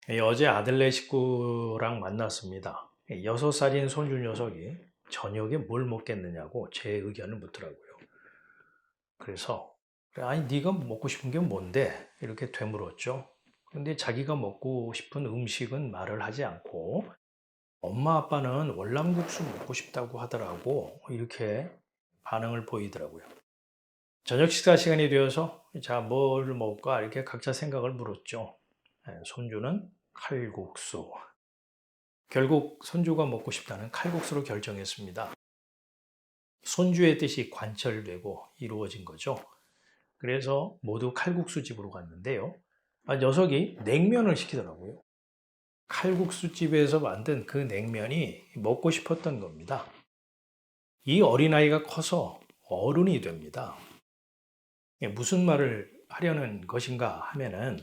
어제 아들네 식구랑 만났습니다. 6살인 손주 녀석이 저녁에 뭘 먹겠느냐고 제 의견을 묻더라고요. 그래서 아니 네가 먹고 싶은 게 뭔데? 이렇게 되물었죠. 근데 자기가 먹고 싶은 음식은 말을 하지 않고 엄마 아빠는 월남국수 먹고 싶다고 하더라고. 이렇게 반응을 보이더라고요. 저녁 식사 시간이 되어서 자, 뭘 먹을까? 이렇게 각자 생각을 물었죠. 손주는 칼국수. 결국 손주가 먹고 싶다는 칼국수로 결정했습니다. 손주의 뜻이 관철되고 이루어진 거죠. 그래서 모두 칼국수 집으로 갔는데요. 녀석이 냉면을 시키더라고요. 칼국수 집에서 만든 그 냉면이 먹고 싶었던 겁니다. 이 어린아이가 커서 어른이 됩니다. 무슨 말을 하려는 것인가 하면은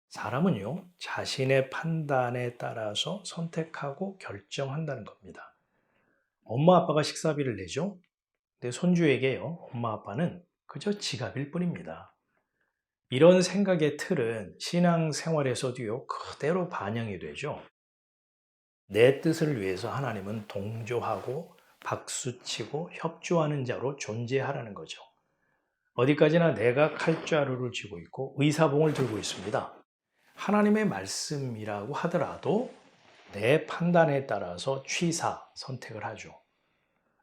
사람은요, 자신의 판단에 따라서 선택하고 결정한다는 겁니다. 엄마 아빠가 식사비를 내죠. 근데 손주에게요, 엄마 아빠는 그저 지갑일 뿐입니다. 이런 생각의 틀은 신앙생활에서도요, 그대로 반영이 되죠. 내 뜻을 위해서 하나님은 동조하고 박수치고 협조하는 자로 존재하라는 거죠. 어디까지나 내가 칼자루를 쥐고 있고 의사봉을 들고 있습니다. 하나님의 말씀이라고 하더라도 내 판단에 따라서 취사, 선택을 하죠.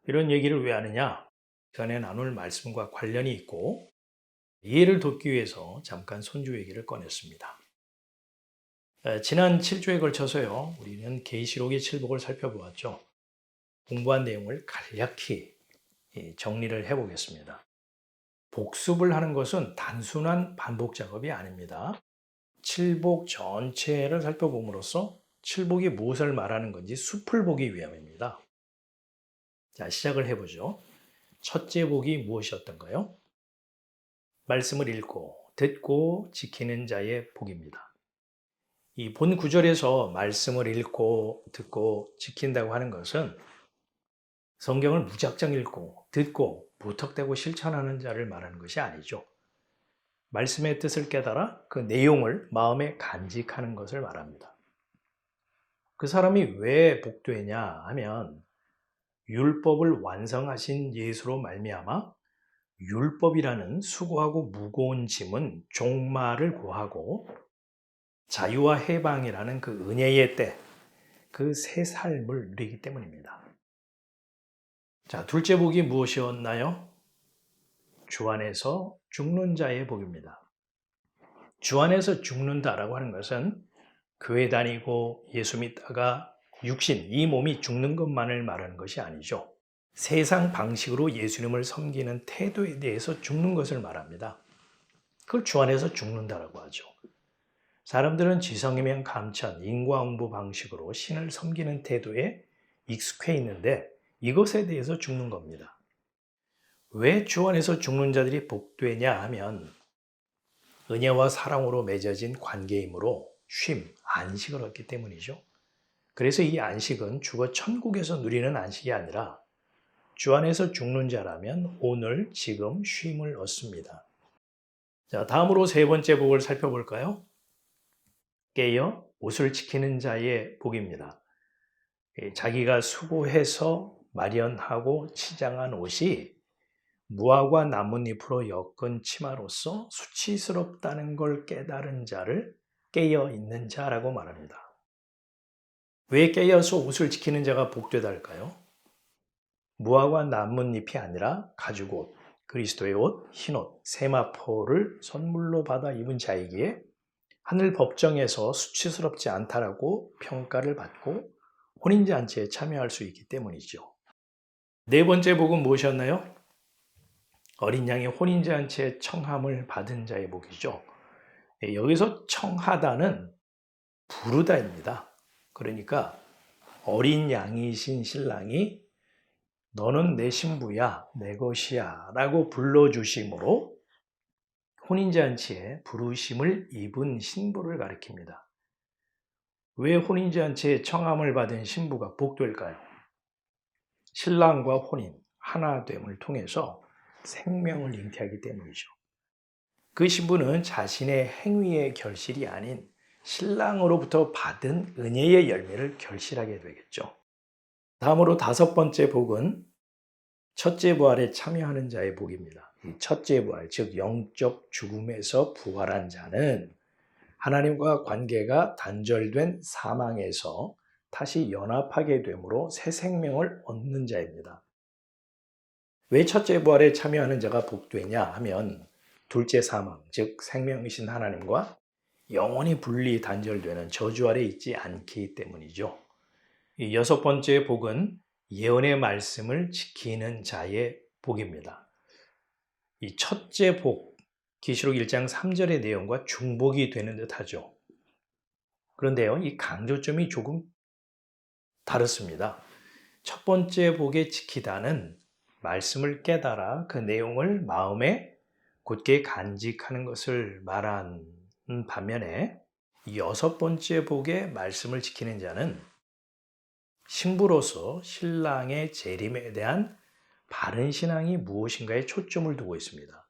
이런 얘기를 왜 하느냐? 전에 나눌 말씀과 관련이 있고 이해를 돕기 위해서 잠깐 손주 얘기를 꺼냈습니다. 지난 7주에 걸쳐서요. 우리는 계시록의 칠복을 살펴보았죠. 공부한 내용을 간략히 정리를 해보겠습니다. 복습을 하는 것은 단순한 반복 작업이 아닙니다. 칠복 전체를 살펴봄으로써 칠복이 무엇을 말하는 건지 숲을 보기 위함입니다. 자, 시작을 해보죠. 첫째 복이 무엇이었던가요? 말씀을 읽고 듣고 지키는 자의 복입니다. 이 본 구절에서 말씀을 읽고 듣고 지킨다고 하는 것은 성경을 무작정 읽고 듣고 무턱대고 실천하는 자를 말하는 것이 아니죠. 말씀의 뜻을 깨달아 그 내용을 마음에 간직하는 것을 말합니다. 그 사람이 왜 복되냐 하면 율법을 완성하신 예수로 말미암아 율법이라는 수고하고 무거운 짐은 종말을 구하고 자유와 해방이라는 그 은혜의 때, 그 새 삶을 누리기 때문입니다. 자, 둘째 복이 무엇이었나요? 주 안에서 죽는 자의 복입니다. 주 안에서 죽는다라고 하는 것은 교회 다니고 예수 믿다가 육신, 이 몸이 죽는 것만을 말하는 것이 아니죠. 세상 방식으로 예수님을 섬기는 태도에 대해서 죽는 것을 말합니다. 그걸 주 안에서 죽는다라고 하죠. 사람들은 지성이면 감천, 인과응보 방식으로 신을 섬기는 태도에 익숙해 있는데 이것에 대해서 죽는 겁니다. 왜 주 안에서 죽는 자들이 복되냐 하면 은혜와 사랑으로 맺어진 관계이므로 쉼, 안식을 얻기 때문이죠. 그래서 이 안식은 죽어 천국에서 누리는 안식이 아니라 주 안에서 죽는 자라면 오늘 지금 쉼을 얻습니다. 자, 다음으로 세 번째 복을 살펴볼까요? 깨어 옷을 지키는 자의 복입니다. 자기가 수고해서 마련하고 치장한 옷이 무화과 나뭇잎으로 엮은 치마로서 수치스럽다는 걸 깨달은 자를 깨어 있는 자라고 말합니다. 왜 깨어서 옷을 지키는 자가 복되다 할까요? 무화과 나뭇잎이 아니라 가죽옷, 그리스도의 옷, 흰옷, 세마포를 선물로 받아 입은 자이기에 하늘 법정에서 수치스럽지 않다라고 평가를 받고 혼인잔치에 참여할 수 있기 때문이죠. 네 번째 복은 무엇이었나요? 어린 양의 혼인잔치에 청함을 받은 자의 복이죠. 여기서 청하다는 부르다입니다. 그러니까 어린 양이신 신랑이 너는 내 신부야, 내 것이야 라고 불러주심으로 혼인잔치에 부르심을 입은 신부를 가리킵니다. 왜 혼인잔치에 청함을 받은 신부가 복될까요? 신랑과 혼인, 하나됨을 통해서 생명을 잉태하기 때문이죠. 그 신부는 자신의 행위의 결실이 아닌 신랑으로부터 받은 은혜의 열매를 결실하게 되겠죠. 다음으로 다섯 번째 복은 첫째 부활에 참여하는 자의 복입니다. 이 첫째 부활, 즉 영적 죽음에서 부활한 자는 하나님과 관계가 단절된 사망에서 다시 연합하게 되므로 새 생명을 얻는 자입니다. 왜 첫째 부활에 참여하는 자가 복되냐 하면 둘째 사망, 즉 생명이신 하나님과 영원히 분리 단절되는 저주 아래 있지 않기 때문이죠. 이 여섯 번째 복은 예언의 말씀을 지키는 자의 복입니다. 이 첫째 복, 계시록 1장 3절의 내용과 중복이 되는 듯하죠. 그런데요, 이 강조점이 조금 다릅니다. 첫 번째 복에 지키다는 말씀을 깨달아 그 내용을 마음에 곧게 간직하는 것을 말하는 반면에 여섯 번째 복의 말씀을 지키는 자는 신부로서 신랑의 재림에 대한 바른 신앙이 무엇인가에 초점을 두고 있습니다.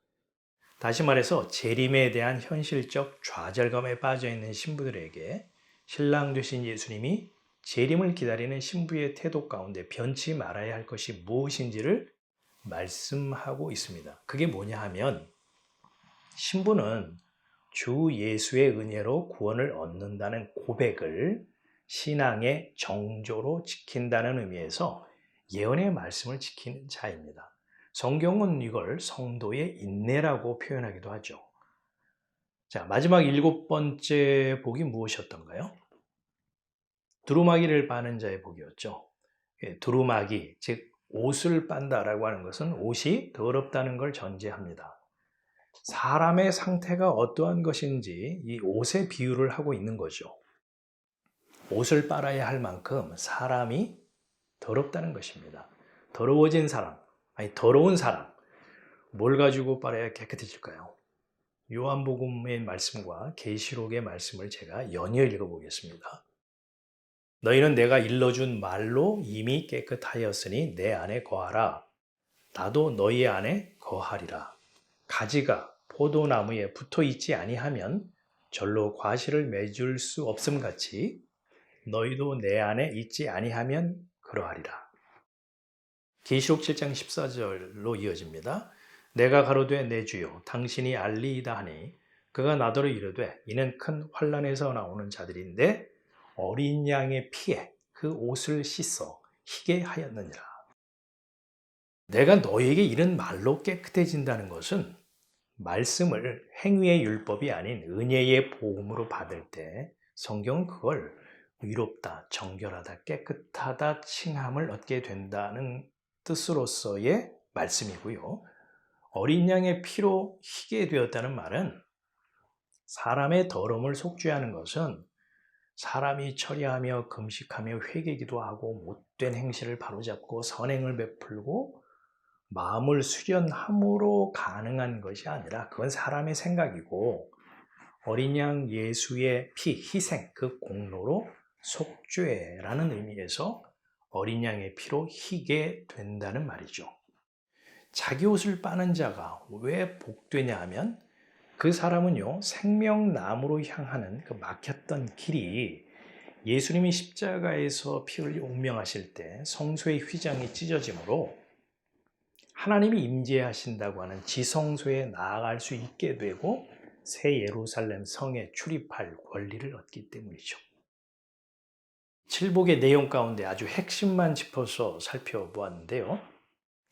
다시 말해서 재림에 대한 현실적 좌절감에 빠져 있는 신부들에게 신랑 되신 예수님이 재림을 기다리는 신부의 태도 가운데 변치 말아야 할 것이 무엇인지를 말씀하고 있습니다. 그게 뭐냐 하면 신부는 주 예수의 은혜로 구원을 얻는다는 고백을 신앙의 정조로 지킨다는 의미에서 예언의 말씀을 지키는 자입니다. 성경은 이걸 성도의 인내라고 표현하기도 하죠. 자, 마지막 일곱 번째 복이 무엇이었던가요? 두루마기를 빠는 자의 복이었죠. 두루마기, 즉 옷을 빤다라고 하는 것은 옷이 더럽다는 걸 전제합니다. 사람의 상태가 어떠한 것인지 이 옷에 비유를 하고 있는 거죠. 옷을 빨아야 할 만큼 사람이 더럽다는 것입니다. 더러워진 사람, 아니 더러운 사람, 뭘 가지고 빨아야 깨끗해질까요? 요한복음의 말씀과 계시록의 말씀을 제가 연이어 읽어보겠습니다. 너희는 내가 일러준 말로 이미 깨끗하였으니 내 안에 거하라. 나도 너희 안에 거하리라. 가지가 포도나무에 붙어 있지 아니하면 절로 과실을 맺을 수 없음 같이 너희도 내 안에 있지 아니하면 그러하리라. 계시록 7장 14절로 이어집니다. 내가 가로되 내 주여 당신이 알리이다 하니 그가 나더러 이르되 이는 큰 환난에서 나오는 자들인데 어린 양의 피에 그 옷을 씻어 희게 하였느니라. 내가 너에게 이런 말로 깨끗해진다는 것은 말씀을 행위의 율법이 아닌 은혜의 보험으로 받을 때 성경은 그걸 의롭다, 정결하다, 깨끗하다 칭함을 얻게 된다는 뜻으로서의 말씀이고요. 어린 양의 피로 희게 되었다는 말은 사람의 더러움을 속죄하는 것은 사람이 처리하며 금식하며 회개기도 하고 못된 행실을 바로잡고 선행을 베풀고 마음을 수련함으로 가능한 것이 아니라 그건 사람의 생각이고 어린 양 예수의 피, 희생, 그 공로로 속죄라는 의미에서 어린 양의 피로 희게 된다는 말이죠. 자기 옷을 빠는 자가 왜 복되냐 하면 그 사람은요, 생명나무로 향하는 그 막혔던 길이 예수님이 십자가에서 피 흘려 운명하실 때 성소의 휘장이 찢어지므로 하나님이 임재하신다고 하는 지성소에 나아갈 수 있게 되고 새 예루살렘 성에 출입할 권리를 얻기 때문이죠. 칠복의 내용 가운데 아주 핵심만 짚어서 살펴보았는데요.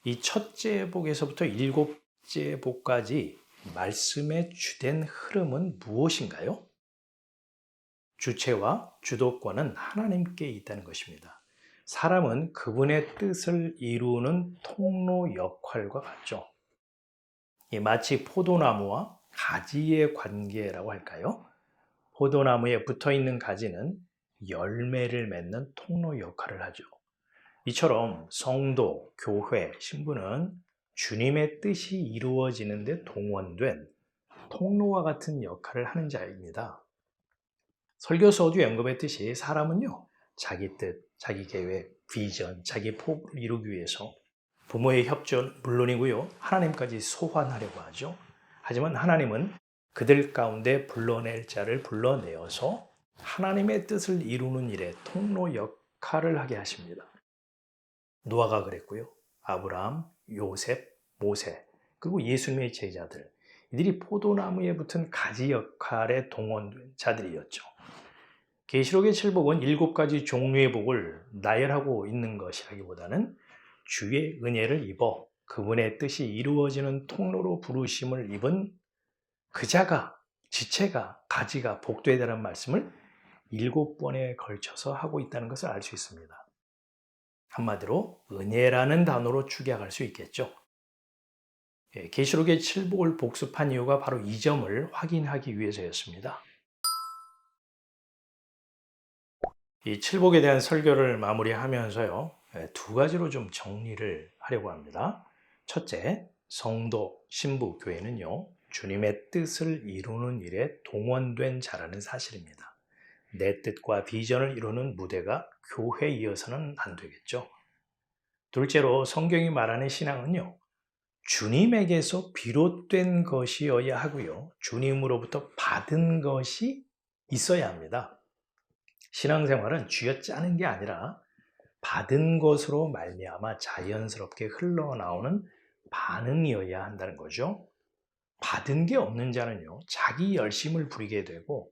이 첫째 복에서부터 일곱째 복까지 말씀의 주된 흐름은 무엇인가요? 주체와 주도권은 하나님께 있다는 것입니다. 사람은 그분의 뜻을 이루는 통로 역할과 같죠. 마치 포도나무와 가지의 관계라고 할까요? 포도나무에 붙어있는 가지는 열매를 맺는 통로 역할을 하죠. 이처럼 성도, 교회, 신부는 주님의 뜻이 이루어지는 데 동원된 통로와 같은 역할을 하는 자입니다. 설교서도 언급했듯이 사람은요, 자기 뜻, 자기 계획, 비전, 자기 포부를 이루기 위해서 부모의 협조는 물론이고요, 하나님까지 소환하려고 하죠. 하지만 하나님은 그들 가운데 불러낼 자를 불러내어서 하나님의 뜻을 이루는 일에 통로 역할을 하게 하십니다. 노아가 그랬고요. 아브라함, 요셉, 모세, 그리고 예수님의 제자들, 이들이 포도나무에 붙은 가지 역할에 동원된 자들이었죠. 계시록의 칠복은 7가지 종류의 복을 나열하고 있는 것이라기보다는 주의 은혜를 입어 그분의 뜻이 이루어지는 통로로 부르심을 입은 그자가, 지체가, 가지가 복되다는 말씀을 7번에 걸쳐서 하고 있다는 것을 알 수 있습니다. 한마디로 은혜라는 단어로 축약할 수 있겠죠. 계시록의 칠복을 복습한 이유가 바로 이 점을 확인하기 위해서였습니다. 이 칠복에 대한 설교를 마무리하면서요, 2가지로 좀 정리를 하려고 합니다. 첫째, 성도, 신부, 교회는요, 주님의 뜻을 이루는 일에 동원된 자라는 사실입니다. 내 뜻과 비전을 이루는 무대가 교회이어서는 안 되겠죠. 둘째로, 성경이 말하는 신앙은요, 주님에게서 비롯된 것이어야 하고요, 주님으로부터 받은 것이 있어야 합니다. 신앙생활은 쥐어짜는 게 아니라 받은 것으로 말미암아 자연스럽게 흘러나오는 반응이어야 한다는 거죠. 받은 게 없는 자는요, 자기 열심을 부리게 되고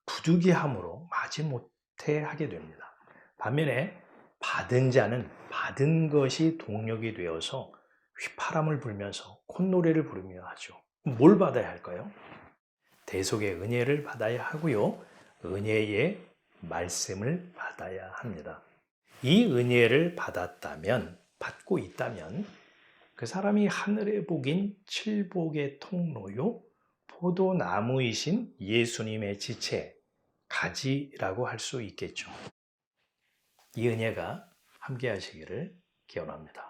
부득이함으로 마지못해 하게 됩니다. 반면에 받은 자는 받은 것이 동력이 되어서 휘파람을 불면서 콧노래를 부르며 하죠. 뭘 받아야 할까요? 대속의 은혜를 받아야 하고요, 은혜의 말씀을 받아야 합니다. 이 은혜를 받았다면, 받고 있다면 그 사람이 하늘의 복인 칠복의 통로요, 포도나무이신 예수님의 지체, 가지라고 할 수 있겠죠. 이 은혜가 함께 하시기를 기원합니다.